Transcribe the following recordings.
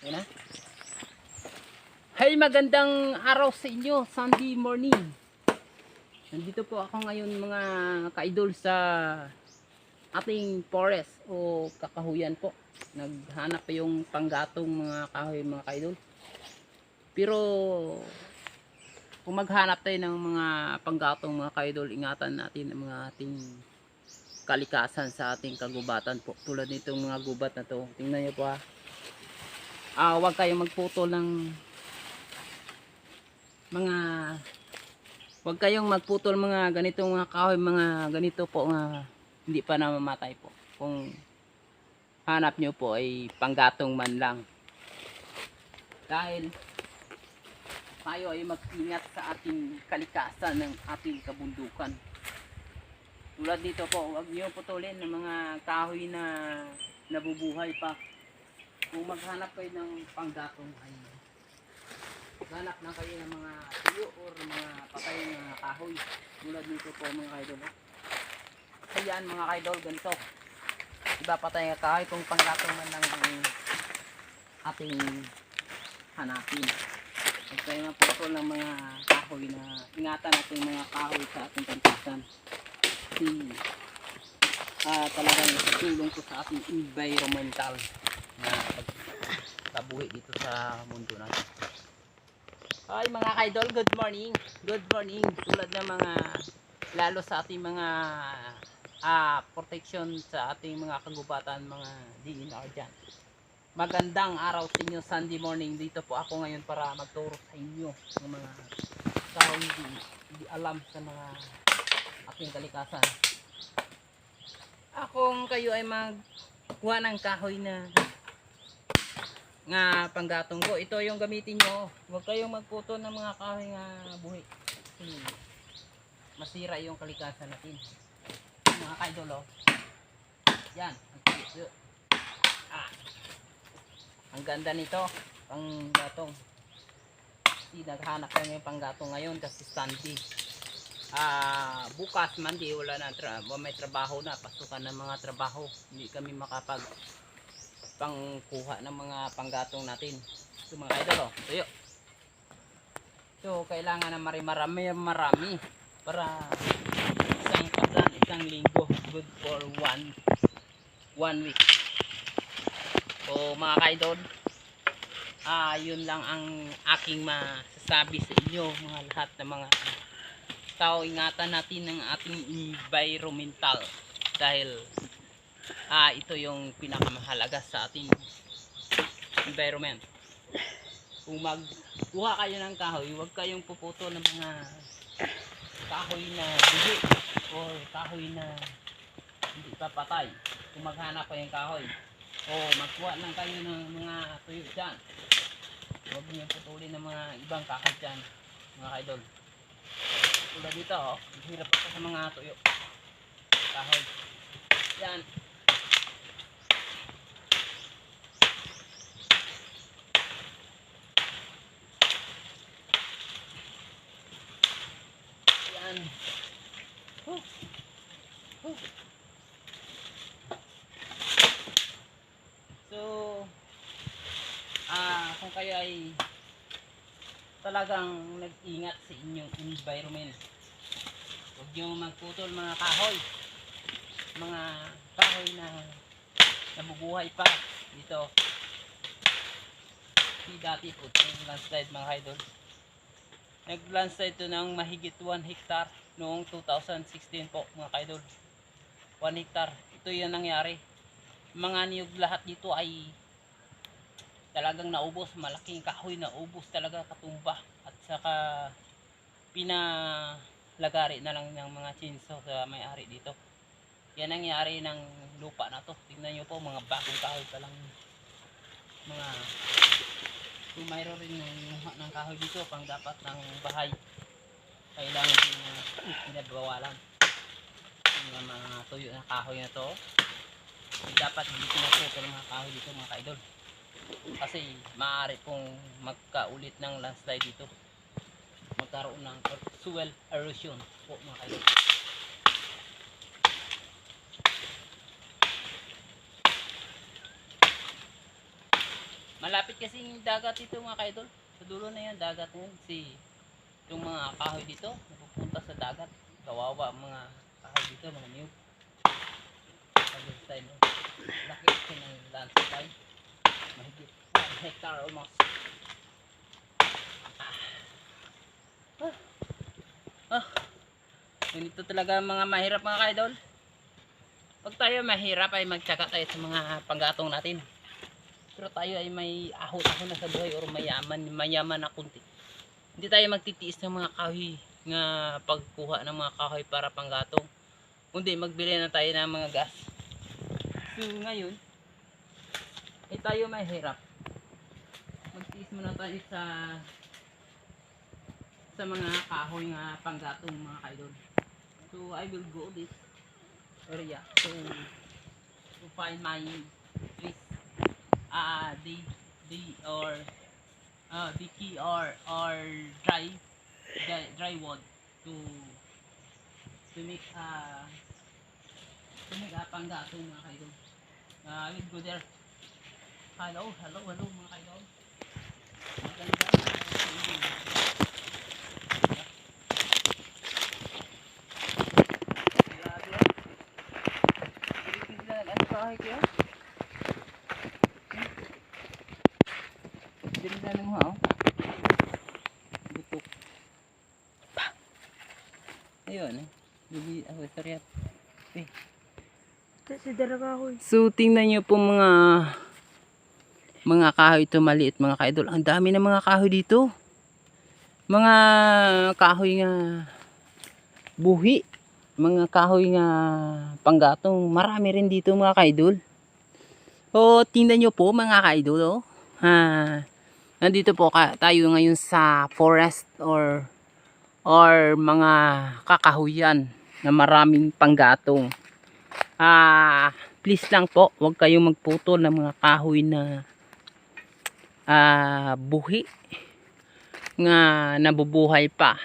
Ayan na. Hey, magandang araw sa inyo, Sunday morning. Nandito po ako ngayon mga ka-idol sa ating forest o kakahuyan po. Naghanap pa yung panggatong mga kahoy mga ka-idol. Pero kung maghanap tayo ng mga panggatong mga ka-idol, ingatan natin ang mga ating kalikasan sa ating kagubatan po. Tulad nitong mga gubat na to. Tingnan niyo po ha. Huwag kayong magputol ng mga ganitong mga kahoy, mga ganito po nga hindi pa namamatay po. Kung hanap nyo po ay panggatong man lang. Dahil tayo ay mag-ingat sa ating kalikasan ng ating kabundukan. Tulad dito po, huwag nyo putulin ng mga kahoy na nabubuhay pa. Kung maghanap kayo ng panggatong ay hanap na kayo ng mga tuyo or mga patay na kahoy. Tulad nito po mga kaidol. Ayan mga kaidol, ganito. Iba patay na kahoy kung panggatong man lang ang ating hanapin. Huwag kayo maputol ng mga kahoy na ingatan natin mga kahoy sa ating kalikasan. Kasi talagang tutulong ko sa ating environmental na pagkabuhi dito sa mundo natin. Hi mga idol, good morning. Good morning. Tulad ng mga lalo sa ating mga protection sa ating mga kagubatan, mga DNR dyan. Magandang araw sa inyo, Sunday morning. Dito po ako ngayon para magturo sa inyo ng mga tao hindi alam sa mga ating kalikasan. Kung kayo ay magkuha ng kahoy na nga panggatong ko, ito yung gamitin nyo. Huwag kayong magputol ng mga kahoy nga buhi. Masira yung kalikasan natin mga kaidol. Yan, ang ganda nito panggatong. Naghanap ko ng panggatong ngayon kasi Sunday. Bukas Monday wala na may trabaho na, pasukan ng mga trabaho, hindi kami makapag pangkuha ng mga panggatong natin. So mga idol, tuyo. So kailangan na marami para isang pasan, isang linggo, good for one week. So mga idol, yun lang ang aking masasabi sa inyo mga lahat ng mga tao. Ingatan natin ng ating environmental dahil ito yung pinakamahalaga sa ating environment. Kung magkuha kayo ng kahoy, huwag kayong puputol ng mga kahoy na buhi o kahoy na hindi pa patay. Kung maghanap kayong kahoy o magkuha lang kayo ng mga tuyo dyan, huwag nyo putulin ng mga ibang kahoy dyan mga idol. Tulad dito, hirap ako sa mga tuyo kahoy yan. So kung kayo ay talagang nag-ingat sa inyong environment, huwag nyo magputol mga kahoy na nabubuhay pa dito. Dati po yung landslide mga idol, nag-landslide to ng mahigit 1 hectare noong 2016 po mga idol. 1 hectare, ito yung nangyari. Mga niyog lahat dito ay talagang naubos. Malaking kahoy na ubos talaga, katumba, at saka pinalagari na lang ng mga chainsaw sa may-ari dito. Yan ang nangyari ng lupa na to. Tingnan nyo po, mga bagong kahoy pa lang. Kung mayroon rin ng kahoy dito pang dapat ng bahay, kailangan pinabawalan yung mga tuyo na kahoy na to. Dapat hindi pinaputol mga kahoy dito mga kaidol, kasi maaari pong magkaulit ng landslide dito, magkaroon ng soil erosion po mga kaidol. Malapit kasi yung dagat dito mga kaidol. Sa dulo na yan, dagat na yan. Itong mga kahoy dito, napupunta sa dagat. Kawawa mga kahoy dito, mga niyog. Pag-style, no? Laki kasi ng landslide. Mahigit 5 hectare almost. Ganito talaga mga mahirap mga kaidol. Pag tayo mahirap ay magtyaga tayo sa mga panggatong natin. Pero tayo ay may ahon-ahon na sa buhay or mayaman na kunti. Hindi tayo magtitiis ng mga kahoy nga pagkuha ng mga kahoy para panggatong. Kundi magbili na tayo ng mga gas. So ngayon ay tayo mahirap. Magtiis muna tayo sa mga kahoy nga panggatong mga kaidol. So I will go this area to find my place. The key or dry wood to make a panggatong mga kaidol. I will go there. Hello mga kaidol. Maganda. Kahoy kayo? Dili-dali mo ha, oh. Butok. Ayun, eh. Bibi, sorry. Eh. So, tingnan nyo po mga kahoy ito maliit mga kaidol. Ang dami ng mga kahoy dito. Mga kahoy nga buhi. Mga kahoy nga panggatong. Marami rin dito mga kaidol. O, tingnan nyo po mga kaidol, oh. Nandito po tayo ngayon sa forest or mga kakahuyan na maraming panggatong. Please lang po, huwag kayong magputol ng mga kahoy na buhi nga nabubuhay pa.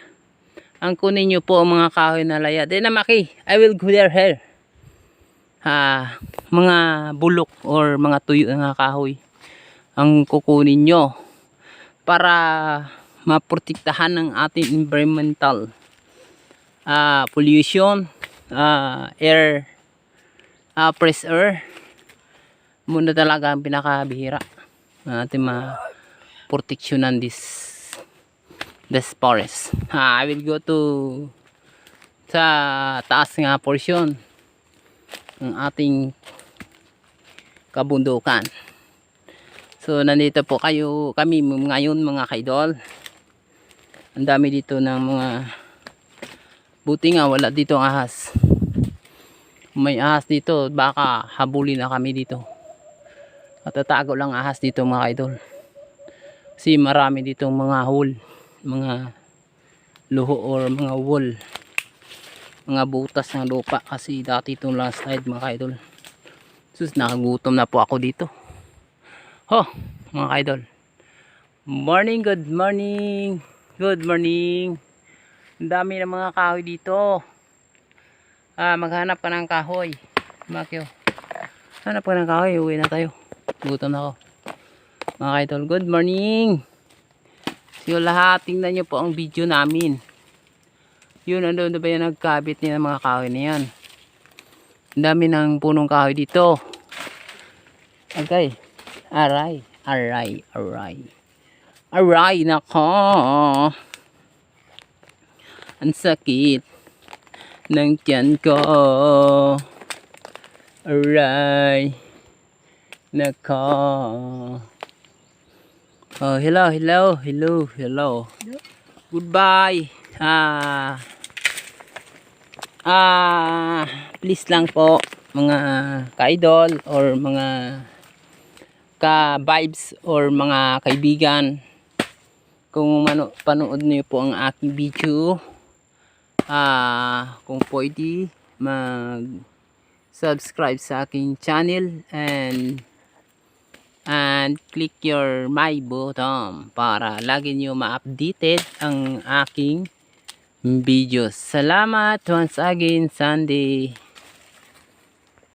Ang kunin nyo po ang mga kahoy na laya. Then namaki, I will go there here. Mga bulok or mga tuyo ng kahoy ang kukunin nyo para maprotektahan ng ating environmental pollution, air, fresh air. Muna talaga ang pinakabihira na ating maproteksyonan this forest. I will go to sa taas nga portion ng ating kabundukan. So nandito po kami ngayon mga kaidol. Ang dami dito ng mga, buti nga wala dito ang ahas. May ahas dito, baka habulin na kami dito. At tatago lang ahas dito mga kaidol. Kasi marami ditong mga hole, mga luho or mga wall, mga butas ng lupa kasi dati itong landslide mga kaidol. Sus, nakagutom na po ako dito. Mga kaidol, good morning. Ang dami ng mga kahoy dito. Maghanap ka ng kahoy Makyo. Hanap ka ng kahoy, uwi na tayo, gutom na ako mga kaidol. Good morning so lahat, tingnan nyo po ang video namin. Yun, ano ba yan, nagkabit niya ng mga kahoy na yan. Ang dami ng punong kahoy dito. Okay, aray nako, ang sakit ng tiyan ko. Aray nako. Hello. Goodbye. Please lang po mga ka-idol or mga ka-vibes or mga kaibigan, kung panood niyo po ang aking video, kung pwede mag-subscribe sa aking channel and click your my button para lagi niyo ma-updated ang aking videos. Salamat once again, Sunday.